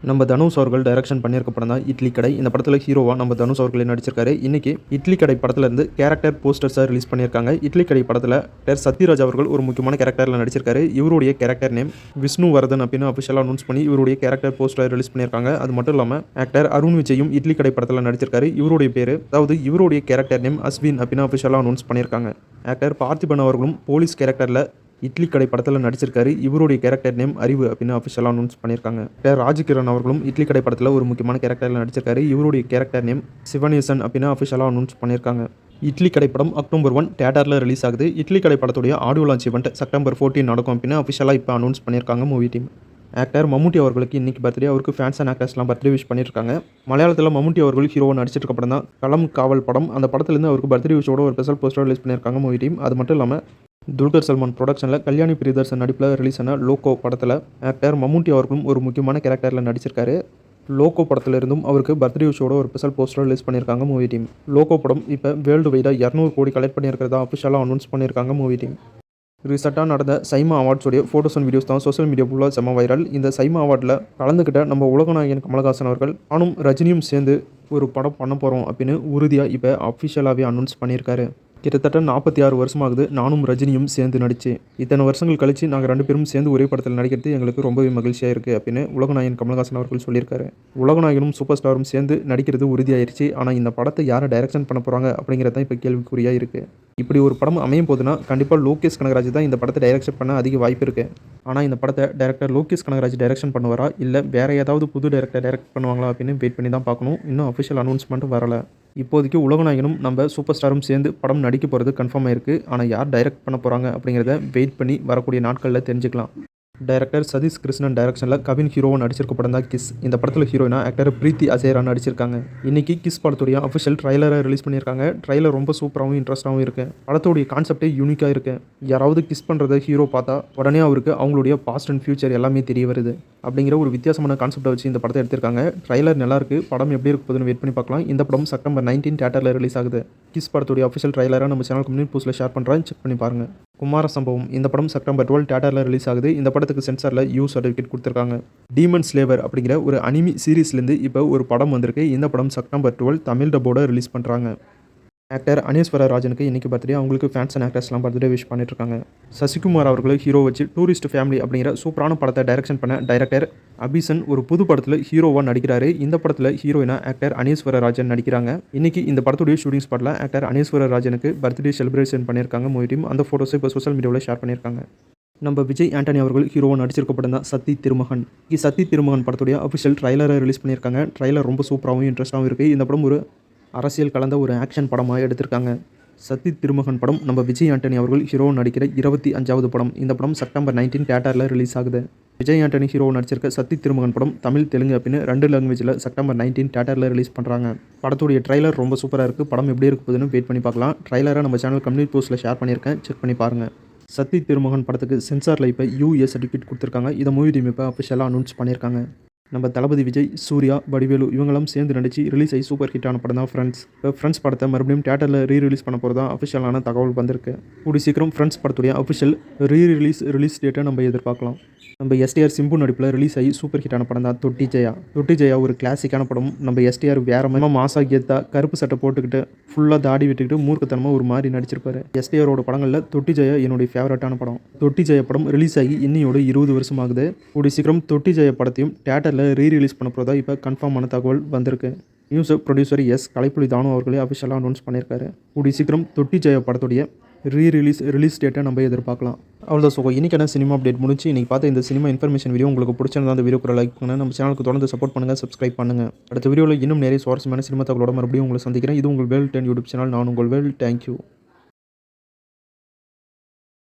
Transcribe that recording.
நம்ம தனுஷ் அவர்கள் டைரக்ஷன் பண்ணியிருக்க படம் தான் இட்லி கடை. இந்த படத்தில் ஹீரோவாக நம்ம தனுஷ் அவர்களே நடிச்சிருக்காரு. இன்னைக்கு இட்லி கடை படத்துலேருந்து கேரக்டர் போஸ்டர்ஸை ரிலீஸ் பண்ணியிருக்காங்க. இட்லி கடை படத்தில் சத்யராஜ் அவர்கள் ஒரு முக்கியமான கேரக்டரில் நடிச்சிருக்காரு. இவருடைய கேரக்டர் நேம் விஷ்ணு வரதன் அப்படின்னு அஃபிஷியலாக அனௌன்ஸ் பண்ணி இவருடைய கேரக்டர் போஸ்டரை ரிலீஸ் பண்ணியிருக்காங்க. அது மட்டும் இல்லாமல் ஆக்டர் அருண் விஜயும் இட்லி கடை படத்தில் நடிச்சிருக்காரு. இவருடைய பேர், அதாவது இவருடைய கேரக்டர் நேம் அஸ்வின் அப்படின்னு அஃபிஷியலாக அனௌன்ஸ் பண்ணியிருக்காங்க. ஆக்டர் பார்த்திபன் அவர்களும் போலீஸ் கேரக்டரில் இட்லி கடை படத்தில் நடிச்சிருக்காரு. இவருடைய கேரக்டர் நேம் அறிவு அப்படின்னு அஃபிஷியலாக அனௌன்ஸ் பண்ணியிருக்காங்க. ராஜ்கிரண் அவர்களும் இட்லி கடை படத்தில் ஒரு முக்கியமான கேரக்டரில் நடிச்சிருக்காரு. இவருடைய கேரக்டர் நேம் சிவனேசன் அப்படின்னு அஃபிஷியலாக அனௌன்ஸ் பண்ணியிருக்காங்க. இட்லி கடை படம் அக்டோபர் 1 தியேட்டரில் ரிலீஸ் ஆகுது. இட்லி கடை படத்துடைய ஆடியோ லான்ச் ஈவெண்ட் செப்டம்பர் 14 நடக்கும் அப்படின்னு அஃபிஷியலாக இப்போ அனௌன்ஸ் பண்ணியிருக்காங்க மூவி டீம். ஆக்டர் மம்முட்டி அவர்களுக்கு இன்றைக்கி பர்த்டே. அவருக்கு ஃபேன்ஸ் அண்ட் ஆக்டர்ஸ்லாம் பர்த்டே விஷ் பண்ணியிருக்காங்க. மலையாளத்தில் மம்முட்டி அவர்கள் ஹீரோவை நடிச்சிட்டு இருக்க படம் தான் களம் காவல் படம். அந்த படத்துலேருந்து அவருக்கு பர்த்டே விஷோட ஒரு ஸ்பெஷல் போஸ்டர் ரிலீஸ் பண்ணியிருக்காங்க மூவி டீம். அது மட்டும் இல்லாமல் துல்கர் சல்மான் ப்ரொடக்ஷனில் கல்யாணி பிரியதர்சன் நடிப்பில் ரிலீஸ் ஆன லோகோ படத்தில் ஆக்டர் மம்முட்டி அவர்களும் ஒரு முக்கியமான கேரக்டரில் நடிச்சிருக்காரு. லோகோ படத்தில் இருந்தும் அவருக்கு பர்த்டே விஷோட ஒரு ஸ்பெஷல் போஸ்டர் ரிலீஸ் பண்ணியிருக்காங்க மூவி டீம். லோகோ படம் இப்போ வேர்ல்டு வைடாக 200 கோடி கலெக்ட் பண்ணியிருக்கிறதா அஃபிஷியலாக அனௌன்ஸ் பண்ணியிருக்காங்க மூவி டீம். ரீசெண்டாக நடந்த சைமா அவார்ட்ஸோடைய ஃபோட்டோஸ் அண்ட் வீடியோஸ் தான் சோஷியல் மீடியா ஃபுல்லாக செம்ம வைரல். இந்த சைமா அவார்டில் கலந்துக்கிட்ட நம்ம உலகநாயகன் கமலஹாசன் அவர்கள் நானும் ரஜினியும் சேர்ந்து ஒரு படம் பண்ண போகிறோம் அப்படின்னு உறுதியாக இப்போ அஃபிஷியலாகவே அனௌன்ஸ் பண்ணியிருக்காரு. கிட்டத்தட்ட 46 வருஷமாகுது நானும் ரஜினியும் சேர்ந்து நடிச்சு. இத்தனை வருஷங்கள் கழித்து நாங்கள் 2 பேரும் சேர்ந்து ஒரே படத்தில் நடிக்கிறது எங்களுக்கு ரொம்பவே மகிழ்ச்சியாக இருக்குது அப்படின்னு உலகநாயகன் கமலஹாசன் அவர்கள் சொல்லியிருக்காரு. உலகநாயகனும் சூப்பர் ஸ்டாரும் சேர்ந்து நடிக்கிறது உறுதியாயிருச்சு. ஆனால் இந்த படத்தை யாரை டைரக்ஷன் பண்ண போகிறாங்க அப்படிங்கிறது தான் இப்போ கேள்விக்குறியாக இருக்குது. இப்படி ஒரு படம் அமையும் போதுன்னா கண்டிப்பாக லோகேஷ் கனகராஜ் தான் இந்த படத்தை டைரக்ஷன் பண்ண அதிக வாய்ப்பு இருக்குது. ஆனால் இந்த படத்தை டைரக்டர் லோகேஷ் கனகராஜ் டைரக்ஷன் பண்ணுவாரா இல்லை வேறு ஏதாவது புது டைரக்டர் டைரக்ட் பண்ணுவாங்களா அப்படின்னு வெயிட் பண்ணி தான் பார்க்கணும். இன்னும் அஃபிஷியல் அனௌன்ஸ்மெண்ட் வரலை. இப்போதைக்கு உலகநாயகனும் நம்ம சூப்பர் ஸ்டாரும் சேர்ந்து படம் நடிக்க போகிறது கன்ஃபார்ம் ஆயிருக்கு. ஆனால் யார் டைரக்ட் பண்ண போகிறாங்க அப்படிங்கிறத வெயிட் பண்ணி வரக்கூடிய நாட்களில் தெரிஞ்சுக்கலாம். டைரக்டர் சதீஷ் கிருஷ்ணன் டைரக்ஷனில் கவின் ஹீரோவை நடிச்சிருக்க படம் தான் கிஸ். இந்த படத்தில் ஹீரோயினா ஆக்டர் பிரீத்தி அஜயரா நடிச்சிருக்காங்க. இன்றைக்கி கிஸ் படத்துடைய அஃபிஷியல் ட்ரைலரை ரிலீஸ் பண்ணியிருக்காங்க. ட்ரைலர் ரொம்ப சூப்பராகவும் இன்ட்ரெஸ்ட்டாகவும் இருக்குது. படத்துடைய கான்செப்டே யூனிக்காக இருக்குது. யாராவது கிஸ் பண்ணுறத ஹீரோ பார்த்தா உடனே அவருக்கு அவங்களுடைய பாஸ்ட் அண்ட் ஃபியூச்சர் எல்லாமே தெரிய வருது அப்படிங்கிற ஒரு வித்தியாசமான கான்செப்டை வச்சு இந்த படத்தை எடுத்திருக்காங்க. ட்ரைலர் நல்லாயிருக்கு. படம் எப்படி இருக்க போகுதுன்னு வெயிட் பண்ணி பார்க்கலாம். இந்த படம் செப்டம்பர் 19 தியேட்டரில் ரிலீஸ் ஆகுது. கிஸ் படத்துடைய அஃபிஷியல் ட்ரைலரை நம்ம சேனல் கம்யூனிட்டி போஸ்ட்டில் ஷேர் பண்ணுறேன், செக் பண்ணி பாருங்கள். குமார சம்பவம் இந்த படம் செப்டம்பர் 12 தியேட்டரில் ரிலீஸ் ஆகுது. இந்த படத்துக்கு சென்சாரில் யூ சர்டிஃபிகேட் கொடுத்துருக்காங்க. டீமன் ஸ்லேவர் அப்படிங்கிற ஒரு அனிமி சீரீஸ்லேருந்து இப்போ ஒரு படம் வந்திருக்கு. இந்த படம் செப்டம்பர் 12 தமிழ் டப்போட ரிலீஸ் பண்ணுறாங்க. ஆக்டர் அனீஸ்வர ராஜனுக்கு இன்றைக்கி பர்த்டே. அவங்களுக்கு ஃபேன்ஸ் அண்ட் ஆக்டர்ஸ்லாம் பர்த்டே விஷ் பண்ணிட்டுருக்காங்க. சசிகுமார் அவர்களை ஹீரோ வச்சு டூரிஸ்ட் ஃபேமிலி அப்படிங்கிற சூப்பரான படத்தை டைரக்ஷன் பண்ண டைரக்டர் அபிசன் ஒரு புது படத்தில் ஹீரோவாக நடிக்கிறாரு. இந்த படத்தில் ஹீரோயினா ஆக்டர் அனீஸ்வர ராஜன் நடிக்கிறாங்க. இன்றைக்கி இந்த படத்துடைய ஷூட்டிங் ஸ்பாட்டில் ஆக்டர் அனீஸ்வர ராஜனுக்கு பர்த்டே செலிப்ரேஷன் பண்ணியிருக்காங்க மூவி டீம். அந்த ஃபோட்டோஸை இப்போ சோஷியல் மீடியாவில் ஷேர் பண்ணியிருக்காங்க. நம்ம விஜய் ஆண்டனி அவர்கள் ஹீரோவாக நடிச்சிருக்க படம் தான் சத்தி திருமகன். சத்தி திருமகன் படத்துடைய அஃபிஷியல் ட்ரைலரை ரிலீஸ் பண்ணியிருக்காங்க. ட்ரைலர் ரொம்ப சூப்பராகவும் இன்ட்ரெஸ்ட்டாகவும் இருக்குது. இந்த படம் ஒரு அரசியல் கலந்த ஒரு ஆக்ஷன் படமாக எடுத்திருக்காங்க. சத்தி திருமகன் படம் நம்ம விஜய் ஆண்டனி அவர்கள் ஹீரோ நடிக்கிற 25வது படம். இந்த படம் செப்டம்பர் 19 தியேட்டரில் ரிலீஸ் ஆகுது. விஜய் ஆண்டனி ஹீரோ நடிச்சிருக்க சத்தி திருமகன் படம் தமிழ் தெலுங்கு அப்படின்னு 2 லாங்குவேஜில் செப்டம்பர் 19 தியேட்டரில் ரிலீஸ் பண்ணுறாங்க. படத்துடைய ட்ரைலர் ரொம்ப சூப்பராக இருக்குது. படம் எப்படி இருக்க போகுதுன்னு வெயிட் பண்ணி பார்க்கலாம். ட்ரைலரை நம்ம சேனல் கம்யூனிட்டி போஸ்ட்டில் ஷேர் பண்ணியிருக்கேன், செக் பண்ணி பாருங்கள். சத்தி திருமகன் படத்துக்கு சென்சாரில் இப்போ யூஏ சர்டிஃபிகேட் கொடுத்துருக்காங்க. இதை மூவி டீம் இப்போ அஃபிஷியலாக அனௌன்ஸ் பண்ணியிருக்காங்க. நம்ம தளபதி விஜய், சூர்யா, வடிவேலு இவங்களும் சேர்ந்து நடிச்சு ரிலீஸ் ஆகி சூப்பர் ஹிட்டான படம் தான் ஃப்ரெண்ட்ஸ். இப்போ ஃப்ரெண்ட்ஸ் படத்தை மறுபடியும் தியேட்டரில் ரீரிலீஸ் பண்ண போகிறதா அஃபிஷியலான தகவல் வந்திருக்கு. கூடி சீக்கிரம் ஃப்ரெண்ட்ஸ் படத்துடைய அஃபிஷியல் ரிலீஸ் டேட்டை நம்ம எதிர்பார்க்கலாம். நம்ம எஸ்டிஆர் சிம்பு நடிப்பில் ரிலீஸ் ஆகி சூப்பர் ஹிட்டான படம் தான் தொட்டி ஜெயா. தொட்டி ஜெயா ஒரு கிளாசிக்கான படம். நம்ம எஸ்டிஆர் வேற மாதிரி மாசா கெத்தா கருப்பு சட்டை போட்டுக்கிட்டு ஃபுல்லாக தாடி விட்டுக்கிட்டு மூர்க்கத்தனமாக ஒரு மாதிரி நடிச்சிருப்பாரு. எஸ்டிஆரோட படங்களில் தொட்டி ஜெயா என்னுடைய ஃபேவரட்டான படம். தொட்டி ஜெயா படம் ரிலீஸ் ஆகி இன்னையோட 20 வருஷம் ஆகுது. கூடி சீக்கிரம் தொட்டி ஜெயா படத்தையும் தியேட்டரில் ரீரிலீஸ் பண்ண போகிறதா இப்போ கன்ஃபார்மான தகவல் வந்திருக்கு. நியூஸ் ப்ரொடியூசர் கலைப்புலி தானு அவர்களே அஃபிஷியலாக அனௌன்ஸ் பண்ணியிருக்காரு. கூடி சீக்கிரம் தொட்டி ஜெயா படத்துடைய ரிலீஸ் டேட்டை நம்ம எதிர்பார்க்கலாம். அவ்வளோதான். ஸோ இன்றைக்கான சினிமா அப்டேட் முடிச்சு. இன்றைக்கி பார்த்த இந்த சினிமா இன்ஃபர்மேஷன் வீடியோ உங்களுக்கு பிடிச்சிருந்தா அந்த வீடியோக்கு லைக் பண்ணுங்கள். நம்ம சேனலுக்கு தொடர்ந்து சப்போர்ட் பண்ணுங்கள், சப்ஸ்கிரைப் பண்ணுங்கள். அடுத்த வீடியோவில் இன்னும் நிறைய சுவாரஸ்யமான சினிமா தகவலோட மறுபடியும் உங்களை சந்திக்கிறேன். இது உங்கள் வேல் 10 யூடியூப் சேனல். நான் உங்கள் வேல். தேங்க்யூ.